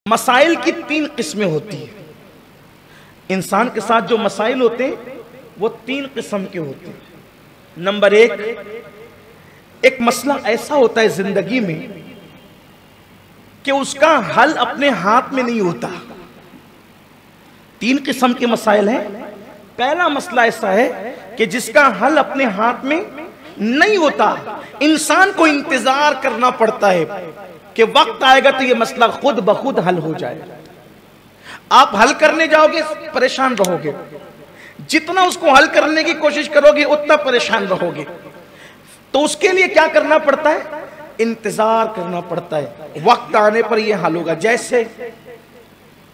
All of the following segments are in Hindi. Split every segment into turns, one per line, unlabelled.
मसाइल की 3 किस्में होती हैं। इंसान के साथ जो मसाइल होते हैं वो 3 किस्म के होते हैं। नंबर 1, एक मसला ऐसा होता है जिंदगी में कि उसका हल अपने हाथ में नहीं होता। 3 किस्म के मसाइल हैं। पहला मसला ऐसा है कि जिसका हल अपने हाथ में नहीं होता, इंसान को इंतजार करना पड़ता है कि वक्त आएगा तो यह मसला खुद ब खुद हल हो जाएगा। आप हल करने जाओगे परेशान रहोगे, जितना उसको हल करने की कोशिश करोगे उतना परेशान रहोगे। तो उसके लिए क्या करना पड़ता है? इंतजार करना पड़ता है। वक्त आने पर यह हल होगा। जैसे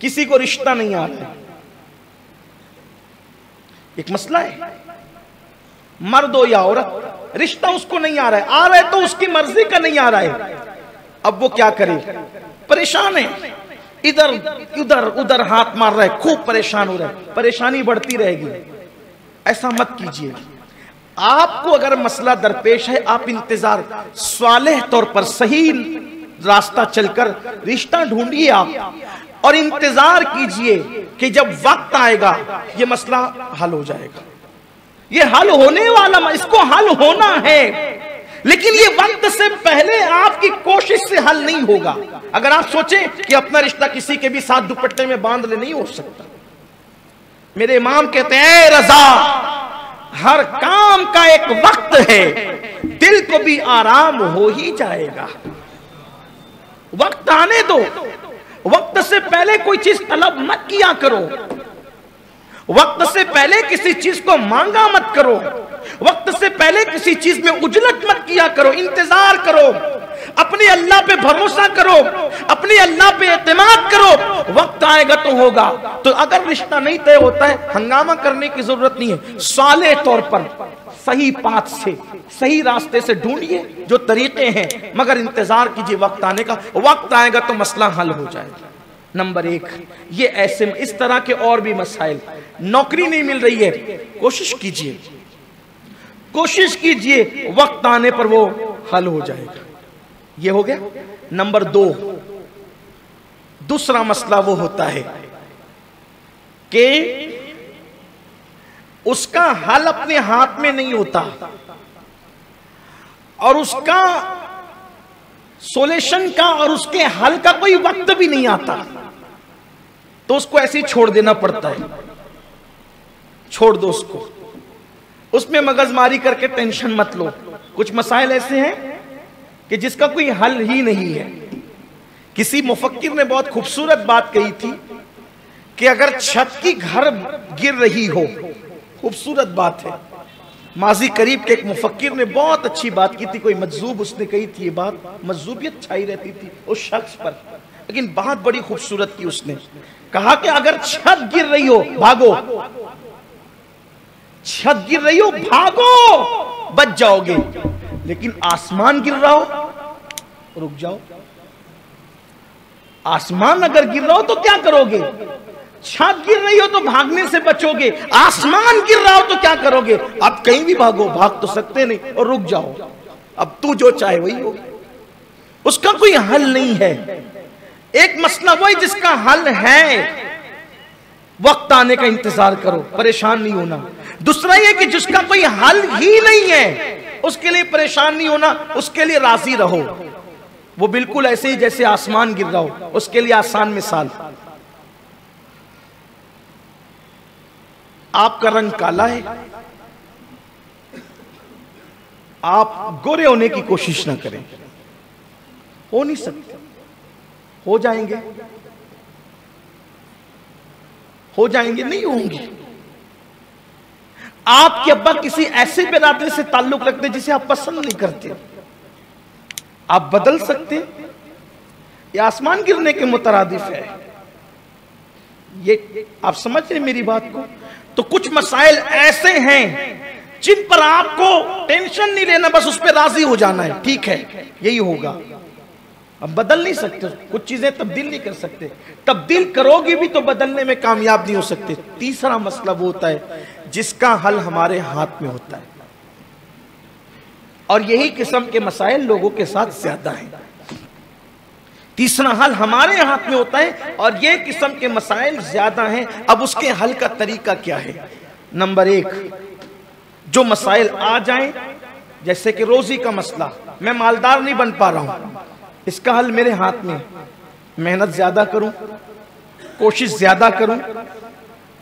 किसी को रिश्ता नहीं आ रहा है, एक मसला है, मर्द हो या औरत, रिश्ता उसको नहीं आ रहा है तो उसकी मर्जी का नहीं आ रहा है। अब वो क्या करे? परेशान है, इधर उधर उधर हाथ मार रहा है, खूब परेशान हो रहा है, परेशानी बढ़ती रहेगी। ऐसा मत कीजिए। आपको अगर मसला दरपेश है, आप इंतजार, सालेह तौर पर सही रास्ता चलकर रिश्ता ढूंढिए आप, और इंतजार कीजिए कि जब वक्त आएगा ये मसला हल हो जाएगा। ये हल होने वाला, इसको हल होना है, लेकिन ये वक्त से पहले आपकी कोशिश से हल नहीं होगा। अगर आप सोचें कि अपना रिश्ता किसी के भी साथ दुपट्टे में बांध ले, नहीं हो सकता। मेरे इमाम कहते हैं, रजा, हर काम का एक वक्त है, दिल को भी आराम हो ही जाएगा। वक्त आने दो। वक्त से पहले कोई चीज तलब मत किया करो। वक्त से पहले किसी चीज को मांगा मत करो। वक्त से पहले किसी चीज में उजलत मत किया करो। इंतजार करो, अपने अल्लाह पे भरोसा करो, अपने अल्लाह पे एतमाद करो। वक्त आएगा तो होगा। तो अगर रिश्ता नहीं तय होता है, हंगामा करने की जरूरत नहीं है। साले तौर पर सही पाथ से, सही रास्ते से ढूंढिए जो तरीके हैं, मगर इंतजार कीजिए वक्त आने का। वक्त आएगा तो मसला हल हो जाएगा। नंबर 1, ये ऐसे इस तरह के और भी मसाइल। नौकरी नहीं मिल रही है, कोशिश कीजिए, कोशिश कीजिए, वक्त आने पर वो हल हो जाएगा। ये हो गया। नंबर 2, दूसरा मसला वो होता है कि उसका हल अपने हाथ में नहीं होता और उसका सोल्यूशन का और उसके हल का कोई वक्त भी नहीं आता, तो उसको ऐसे ही छोड़ देना पड़ता है। छोड़ दो उसको, उसमें मगजमारी करके टेंशन मत लो। कुछ मसाइल ऐसे हैं कि जिसका कोई हल ही नहीं है। किसी मुफक्किर ने बहुत खूबसूरत बात कही थी कि अगर छत की घर गिर रही हो, खूबसूरत बात है, माजी करीब के एक मुफक्किर ने बहुत अच्छी बात की थी। कोई मजजूब उसने कही थी ये बात, मजजूबियत छाई रहती थी उस शख्स पर, लेकिन बात बड़ी खूबसूरत की। उसने कहा कि अगर छत गिर रही हो भागो, छत गिर रही हो भागो, बच जाओगे। लेकिन आसमान गिर रहा हो रुक जाओ। आसमान अगर गिर रहा हो तो क्या करोगे? छत गिर रही हो तो भागने से बचोगे, आसमान गिर रहा हो तो क्या करोगे? अब कहीं भी भागो, भाग तो सकते नहीं, और रुक जाओ। अब तू जो चाहे वही हो, उसका कोई हल नहीं है। एक मसला वही जिसका हल है, वक्त आने का इंतजार करो, परेशान नहीं होना। दूसरा यह कि जिसका कोई हल ही नहीं है, उसके लिए परेशान नहीं होना, उसके लिए राजी रहो। वो बिल्कुल ऐसे ही जैसे आसमान गिर रहा हो, उसके लिए आसान मिसाल। आपका रंग काला है, आप गोरे होने की कोशिश ना करें, हो नहीं सकते। हो जाएंगे, हो जाएंगे, नहीं होंगे। आपके अब्बा किसी ऐसे बिरादरी से ताल्लुक रखते जिसे आप पसंद नहीं करते, आप बदल सकते। ये आसमान गिरने के मुतरादिफ है। ये आप समझ रहे मेरी बात को? तो कुछ मसाइल ऐसे हैं जिन पर आपको टेंशन नहीं लेना, बस उस पर राजी हो जाना है। ठीक है, यही होगा। अब बदल नहीं सकते, कुछ चीजें तब्दील नहीं कर सकते। तब्दील करोगे भी तो बदलने में कामयाब नहीं हो सकते। तीसरा मसला वो होता है जिसका हल हमारे हाथ में होता है, और यही किस्म के मसाइल लोगों के साथ ज्यादा हैं। तीसरा हल हमारे हाथ में होता है, और ये किस्म के मसाइल ज्यादा हैं। अब उसके हल का तरीका क्या है? नंबर एक, जो मसाइल आ जाएं, जैसे कि रोजी का मसला, मैं मालदार नहीं बन पा रहा हूं, इसका हल मेरे हाथ में, मेहनत ज्यादा करूं, कोशिश ज्यादा करूं।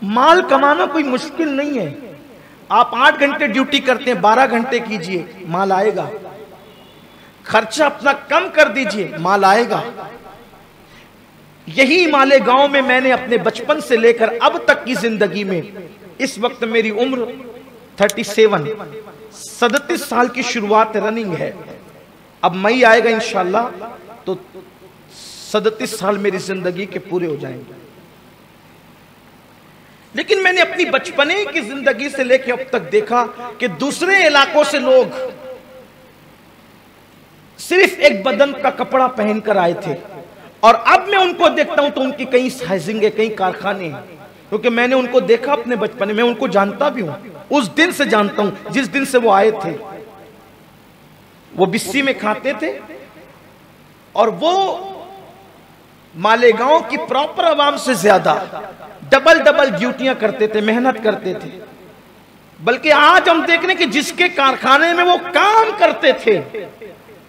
माल कमाना कोई मुश्किल नहीं है। आप 8 घंटे ड्यूटी करते हैं, 12 घंटे कीजिए, माल आएगा। खर्चा अपना कम कर दीजिए, माल आएगा। यही मालेगांव में मैंने अपने बचपन से लेकर अब तक की जिंदगी में, इस वक्त मेरी उम्र 37 साल की शुरुआत रनिंग है। अब मई आएगा इंशाल्लाह तो 37 साल मेरी जिंदगी के पूरे हो जाएंगे। लेकिन मैंने अपनी बचपने की जिंदगी से लेकर अब तक देखा कि दूसरे इलाकों से लोग सिर्फ एक बदन का कपड़ा पहनकर आए थे, और अब मैं उनको देखता हूं तो उनकी कई साइजिंग, कई कारखाने हैं, क्योंकि मैंने उनको देखा अपने बचपन में, उनको जानता भी हूं, उस दिन से जानता हूं जिस दिन से वो आए थे। वो बिस्सी में खाते थे, और वो मालेगांव की प्रॉपर आवाम से ज्यादा डबल ड्यूटियां करते थे, मेहनत करते थे। बल्कि आज हम देख रहे हैं कि जिसके कारखाने में वो काम करते थे,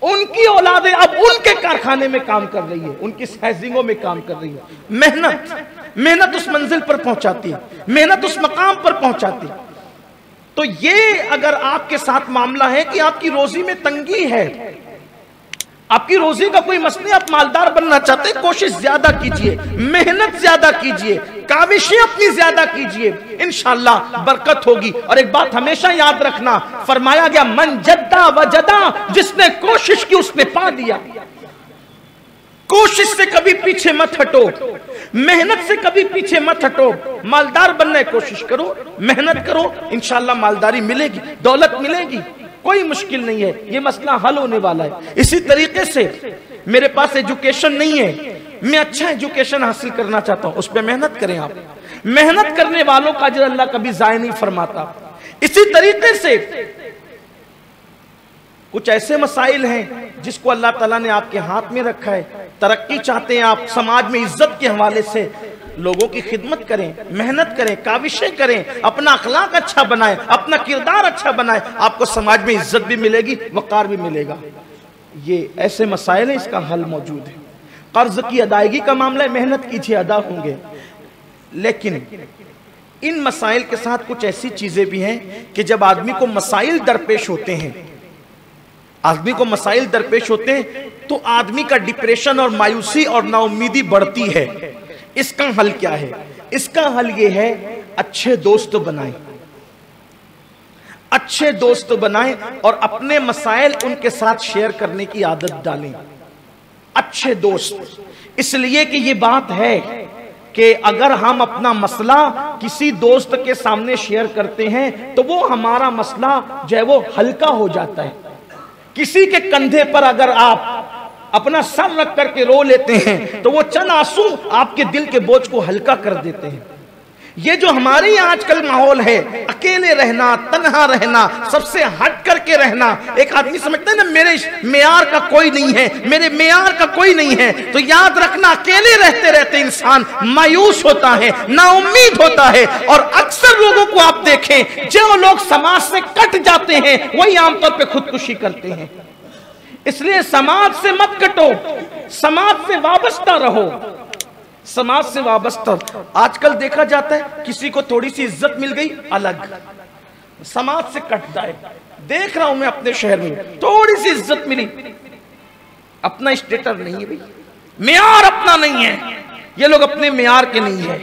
उनकी औलादें अब उनके कारखाने में काम कर रही है, उनकी साइजिंगों में काम कर रही है। मेहनत उस मंजिल पर पहुंचाती है, मेहनत उस मकाम पर पहुंचाती है। तो ये अगर आपके साथ मामला है कि आपकी रोजी में तंगी है, आपकी रोजी का कोई मसला, आप मालदार बनना चाहते हैं, कोशिश ज्यादा कीजिए, मेहनत ज्यादा कीजिए, काविशें अपनी ज्यादा कीजिए, इंशाअल्लाह बरकत होगी। और एक बात हमेशा याद रखना, फरमाया गया मन जद्दा वजदा, जिसने कोशिश की उसने पा दिया। कोशिश से कभी पीछे मत हटो, मेहनत से कभी पीछे मत हटो। मालदार बनने की कोशिश करो, मेहनत करो, इंशाअल्लाह मालदारी मिलेगी, दौलत मिलेगी, कोई मुश्किल नहीं है, ये मसला हल होने वाला है। इसी तरीके से मेरे पास एजुकेशन नहीं है, मैं अच्छा एजुकेशन हासिल करना चाहता हूं, उस पर मेहनत करें। आप मेहनत करने वालों का अजर अल्लाह कभी जाया नहीं फरमाता। इसी तरीके से कुछ ऐसे मसाइल हैं जिसको अल्लाह ताला ने आपके हाथ में रखा है, तरक्की चाहते हैं आप, समाज में इज्जत के हवाले से लोगों की खिदमत करें, मेहनत करें, काविशें करें, अपना अखलाक अच्छा बनाएं, अपना किरदार अच्छा बनाएं, आपको समाज में इज्जत भी मिलेगी, वकार भी मिलेगा। ये ऐसे मसाइल हैं, इसका हल मौजूद है। कर्ज की अदायगी का मामला है, मेहनत कीजिए, अदा होंगे। लेकिन इन मसाइल के साथ कुछ ऐसी चीजें भी हैं कि जब आदमी को मसाइल दरपेश होते हैं, आदमी को मसाइल दरपेश होते हैं तो आदमी का डिप्रेशन और मायूसी और नाउम्मीदी बढ़ती है। इसका हल क्या है? इसका हल ये है, अच्छे दोस्त बनाएं, अच्छे दोस्त बनाएं और अपने मसाइल उनके साथ शेयर करने की आदत डालें। अच्छे दोस्त, इसलिए कि ये बात है कि अगर हम अपना मसला किसी दोस्त के सामने शेयर करते हैं तो वो हमारा मसला जो है वो हल्का हो जाता है। किसी के कंधे पर अगर आप अपना सर रख करके रो लेते हैं तो वो चंद आंसू आपके दिल के बोझ को हल्का कर देते हैं। ये जो हमारे यहाँ आजकल माहौल है, अकेले रहना, तन्हा रहना, सबसे हट करके रहना, एक आदमी समझता है ना मेरे मेयार का कोई नहीं है, मेरे मेयार का कोई नहीं है, तो याद रखना अकेले रहते रहते इंसान मायूस होता है, नाउम्मीद होता है। और अक्सर लोगों को आप देखें, जो लोग समाज से कट जाते हैं वही आमतौर पर खुदकुशी करते हैं। इसलिए समाज से मत कटो, समाज से वाबस्ता रहो, समाज से वाबस्ता। आजकल देखा जाता है किसी को थोड़ी सी इज्जत मिल गई, अलग समाज से कट जाए। देख रहा हूं मैं अपने शहर में, थोड़ी सी इज्जत मिली, अपना स्टेटस नहीं है भाई, मेयार अपना नहीं है, ये लोग अपने मेयार के नहीं है,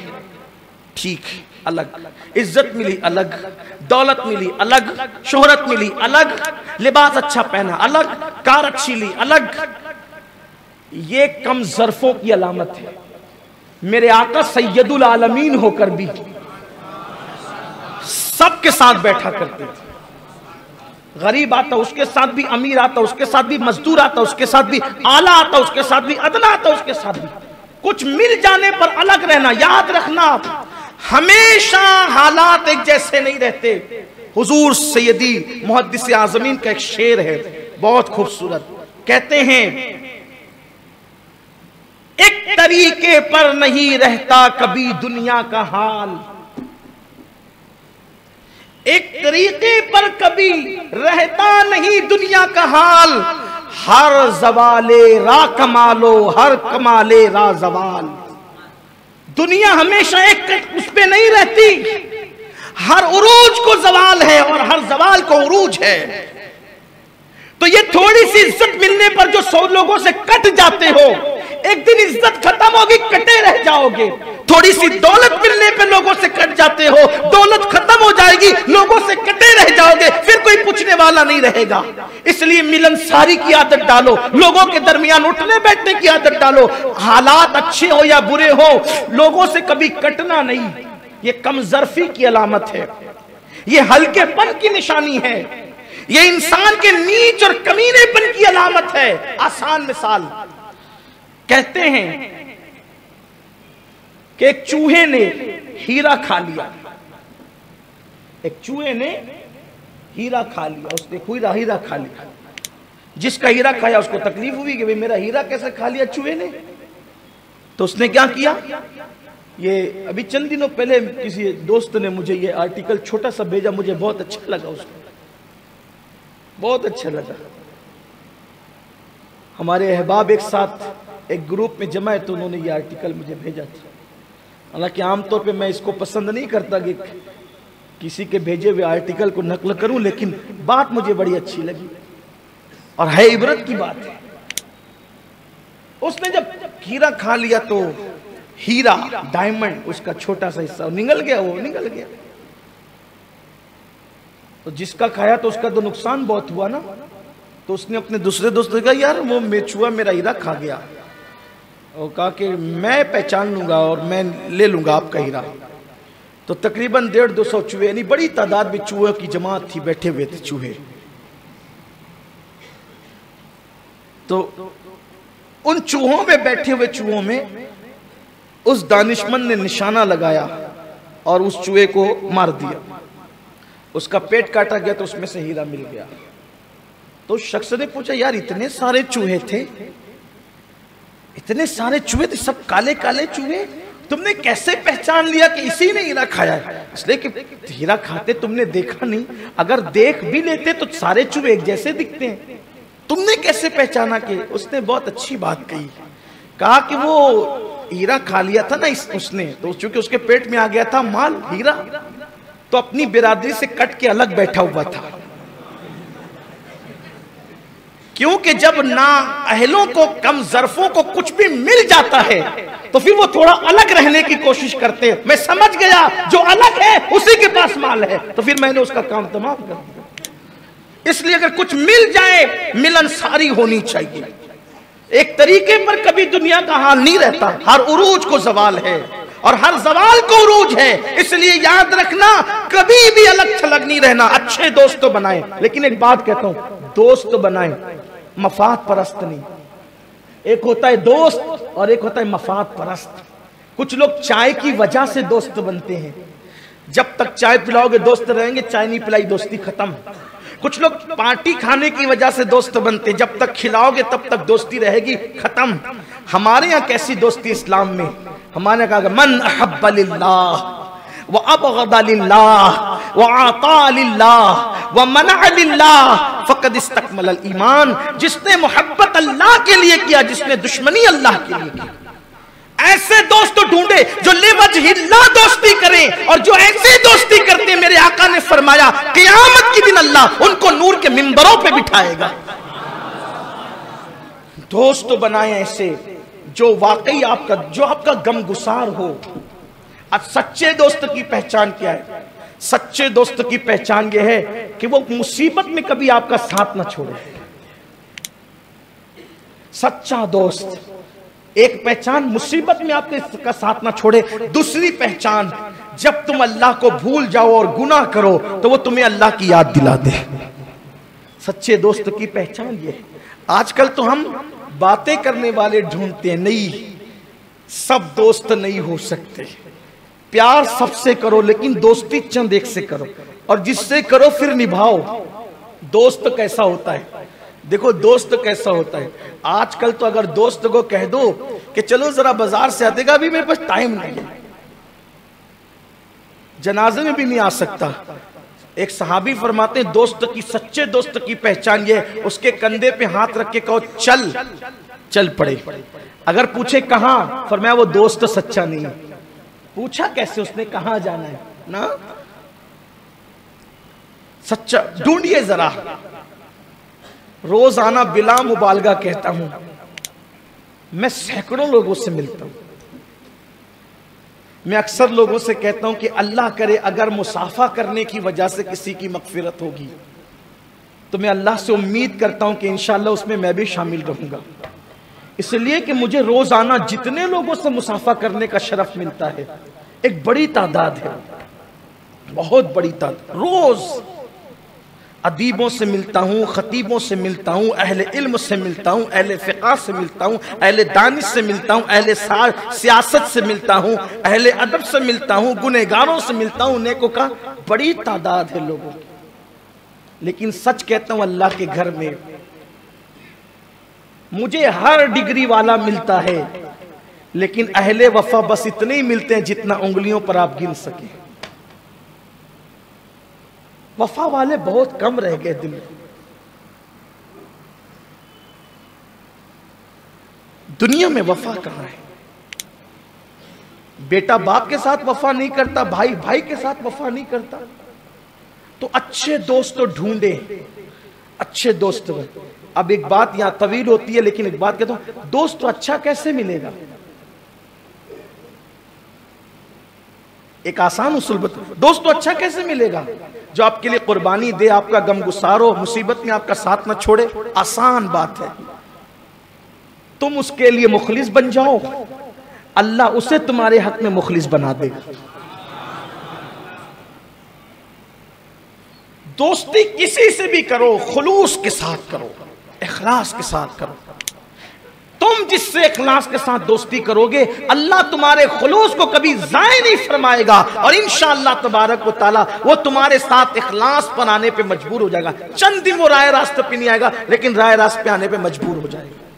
ठीक, अलग। इज्जत मिली अलग, दौलत मिली अलग, शोहरत मिली अलग, लिबास अच्छा पहना अलग, कार अच्छी ली अलग। ये कम ज़र्फों की अलामत है। मेरे आका सैयदुल आलमीन होकर भी सबके साथ बैठा करते थे। गरीब आता उसके साथ भी, अमीर आता उसके साथ भी, मजदूर आता उसके साथ भी, आला आता उसके साथ भी, अदना आता उसके साथ भी। कुछ मिल जाने पर अलग रहना। याद रखना हमेशा हालात एक जैसे नहीं रहते। हुजूर सैयदी मुहद्दिस आज़मीन का एक शेर है बहुत खूबसूरत, कहते हैं एक तरीके पर नहीं रहता कभी दुनिया का हाल, एक तरीके पर कभी रहता नहीं दुनिया का हाल, हर जवाले रा कमालो हर कमाले रा जवाल। दुनिया हमेशा एक उस पे नहीं रहती, हर उरूज को जवाल है और हर जवाल को उरूज है। तो ये थोड़ी सी इज्जत मिलने पर जो 100 लोगों से कट जाते हो, एक दिन इज्जत खत्म होगी, कटे रह जाओगे। थोड़ी सी दौलत मिलने पे लोगों से कट जाते हो, दौलत खत्म हो जाएगी, लोगों से कटे रह जाओगे, फिर कोई पूछने वाला नहीं रहेगा। इसलिए मिलनसारी की आदत डालो, लोगों के दरमियान उठने बैठने की आदत डालो। हालात अच्छे हो या बुरे हो, लोगों से कभी कटना नहीं। ये कमजरफी की अलामत है, ये हल्केपन की निशानी है, ये इंसान के नीच और कमीनेपन की अलामत है। आसान मिसाल, कहते हैं कि एक चूहे ने हीरा खा लिया, एक चूहे ने हीरा खा लिया, उसने हीरा खा लिया। जिसका हीरा खाया उसको तकलीफ हुई कि भाई मेरा हीरा कैसे खा लिया चूहे ने। तो उसने क्या किया, ये अभी चंद दिनों पहले किसी दोस्त ने मुझे ये आर्टिकल छोटा सा भेजा, मुझे बहुत अच्छा लगा, उसको बहुत अच्छा लगा। हमारे अहबाब एक साथ एक ग्रुप में जमा है, तो उन्होंने ये आर्टिकल मुझे भेजा था। हालांकि आमतौर पे मैं इसको पसंद नहीं करता कि किसी के भेजे हुए आर्टिकल को नकल करूं, लेकिन बात मुझे बड़ी अच्छी लगी और है इबरत की बात है। उसने जब हीरा खा लिया तो हीरा डायमंड उसका छोटा सा हिस्सा निगल गया, वो निगल गया। तो जिसका खाया तो उसका तो नुकसान बहुत हुआ ना। तो उसने अपने दूसरे दोस्त ने कहा यार वो मेचुआ मेरा हीरा खा गया, और कहा कि मैं पहचान लूंगा और मैं ले लूंगा आपका हीरा। तो तकरीबन 150-200 चूहे, यानी बड़ी तादाद में चूहों की जमात थी, बैठे हुए थे चूहे। तो उन चूहों में बैठे हुए चूहों में उस दानिशमंद ने निशाना लगाया और उस चूहे को मार दिया। उसका पेट काटा गया तो उसमें से हीरा मिल गया। तो शख्स ने पूछा यार इतने सारे चूहे थे, इतने सारे चूहे थे, सब काले काले चूहे, तुमने कैसे पहचान लिया कि इसी ने हीरा खाया है? इसलिए कि हीरा खाते तुमने देखा नहीं, अगर देख भी लेते तो सारे चूहे एक जैसे दिखते हैं, तुमने कैसे पहचाना? कि उसने बहुत अच्छी बात कही, कहा कि वो हीरा खा लिया था ना उसने, तो चूंकि उसके पेट में आ गया था माल हीरा, तो अपनी बिरादरी से कट के अलग बैठा हुआ था। क्योंकि जब ना अहलों को, कम ज़र्फों को कुछ भी मिल जाता है तो फिर वो थोड़ा अलग रहने की कोशिश करते हैं। मैं समझ गया जो अलग है उसी के पास माल है, तो फिर मैंने उसका काम तमाम कर दिया। इसलिए अगर कुछ मिल जाए मिलनसारी होनी चाहिए। एक तरीके पर कभी दुनिया का हाल नहीं रहता, हर उरूज को जवाल है और हर जवाल को उरूज है। इसलिए याद रखना कभी भी अलग थलग नहीं रहना। अच्छे दोस्त तो बनाए, लेकिन एक बात कहता हूं, दोस्त बनाए मफाद परस्त नहीं। एक होता है दोस्त और एक होता है मफाद परस्त। कुछ लोग चाय की वजह से दोस्त बनते हैं, जब तक चाय पिलाओगे दोस्त रहेंगे, चाय नहीं पिलाई दोस्ती खत्म। कुछ लोग पार्टी खाने की वजह से दोस्त बनते, जब तक खिलाओगे तब तक दोस्ती रहेगी खत्म। हमारे यहाँ कैसी दोस्ती इस्लाम में, हमारे कहा मन अहब्ब लिल्लाह व अबग़दा लिल्लाह व आता लिल्लाह व मना लिल्लाह फ़क़द इस्तकमल अल ईमान। जिसने मोहब्बत अल्लाह के लिए किया, जिसने दुश्मनी अल्लाह के लिए की, ऐसे दोस्त ढूंढे जो लिवजहिल्लाह दोस्ती करें। और जो ऐसी दोस्ती करते, मेरे आका ने फरमाया क़यामत के दिन अल्लाह उनको नूर के मिंबरों पे बिठाएगा। दोस्त बनाए ऐसे जो वाकई आपका, जो आपका गमगुसार हो। आज सच्चे दोस्त की पहचान क्या है? सच्चे दोस्त की पहचान यह है कि वो मुसीबत में कभी आपका साथ ना छोड़े। सच्चा दोस्त, एक पहचान मुसीबत में आपके साथ ना छोड़े। दूसरी पहचान, जब तुम अल्लाह को भूल जाओ और गुनाह करो तो वो तुम्हें अल्लाह की याद दिला दे। सच्चे दोस्त की पहचान ये। आजकल तो हम बातें करने वाले ढूंढते हैं, नहीं, सब दोस्त नहीं हो सकते। प्यार सबसे करो, लेकिन दोस्ती चंद एक से करो, और जिससे करो फिर निभाओ। दोस्त कैसा होता है? देखो दोस्त कैसा होता है। आजकल तो अगर दोस्त को कह दो कि चलो जरा बाजार से आतेगा, अभी मेरे पास टाइम नहीं है, जनाजे में भी नहीं आ सकता। एक सहाबी फरमाते हैं दोस्त की, सच्चे दोस्त की पहचान ये, उसके कंधे पे हाथ रख के कहो चल, चल पड़े। अगर पूछे कहां, फरमाया वो दोस्त सच्चा नहीं है। पूछा कैसे उसने, कहां जाना है ना, सच्चा ढूंढिए जरा। रोजाना बिला मुबालगा कहता हूं, मैं सैकड़ों लोगों से मिलता हूं। मैं अक्सर लोगों से कहता हूं कि अल्लाह करे अगर मुसाफा करने की वजह से किसी की मगफिरत होगी तो मैं अल्लाह से उम्मीद करता हूं कि इंशाअल्लाह उसमें मैं भी शामिल रहूंगा। इसलिए कि मुझे रोजाना जितने लोगों से मुसाफा करने का शरफ मिलता है, एक बड़ी तादाद है, बहुत बड़ी तादाद। रोज अदीबों से मिलता हूँ, खतीबों से मिलता हूँ, अहले इल्म से मिलता हूँ, अहले फ़िक़्ह से मिलता हूँ, अहले दानिश से मिलता हूँ, अहले सियासत से मिलता हूँ, अहले अदब से मिलता हूँ, गुनहगारों से मिलता हूँ, नेकों का बड़ी तादाद है लोगों की। लेकिन सच कहता हूँ अल्लाह के घर में मुझे हर डिग्री वाला मिलता है, लेकिन अहले वफा बस इतने ही मिलते हैं जितना उंगलियों पर आप गिन सके। वफा वाले बहुत कम रह गए दिल में। दुनिया में वफा कहां है? बेटा बाप के साथ वफा नहीं करता, भाई भाई के साथ वफा नहीं करता, तो अच्छे दोस्त तो ढूंढे, अच्छे दोस्त। अब एक बात यहां तवील होती है, लेकिन एक बात कहता हूं, दोस्त तो अच्छा कैसे मिलेगा? एक आसान उसूल बता, दोस्त तो अच्छा कैसे मिलेगा? जो आपके लिए कुर्बानी दे, आपका गम गुसार हो, मुसीबत में आपका साथ ना छोड़े, आसान बात है। तुम उसके लिए मुखलिस बन जाओ, अल्लाह उसे तुम्हारे हक में मुखलिस बना देगा। दोस्ती किसी से भी करो, खुलूस के साथ करो, इखलास के साथ करो। तुम जिससे इखलास के साथ दोस्ती करोगे, अल्लाह तुम्हारे खुलूस को कभी ज़ाय नहीं फरमाएगा, और इंशाअल्लाह तबारक व तआला वो तुम्हारे साथ इखलास पर आने पे मजबूर हो जाएगा। चंद दिन वो राय रास्ते पे नहीं आएगा, लेकिन राय रास्ते पे आने पे मजबूर हो जाएगा।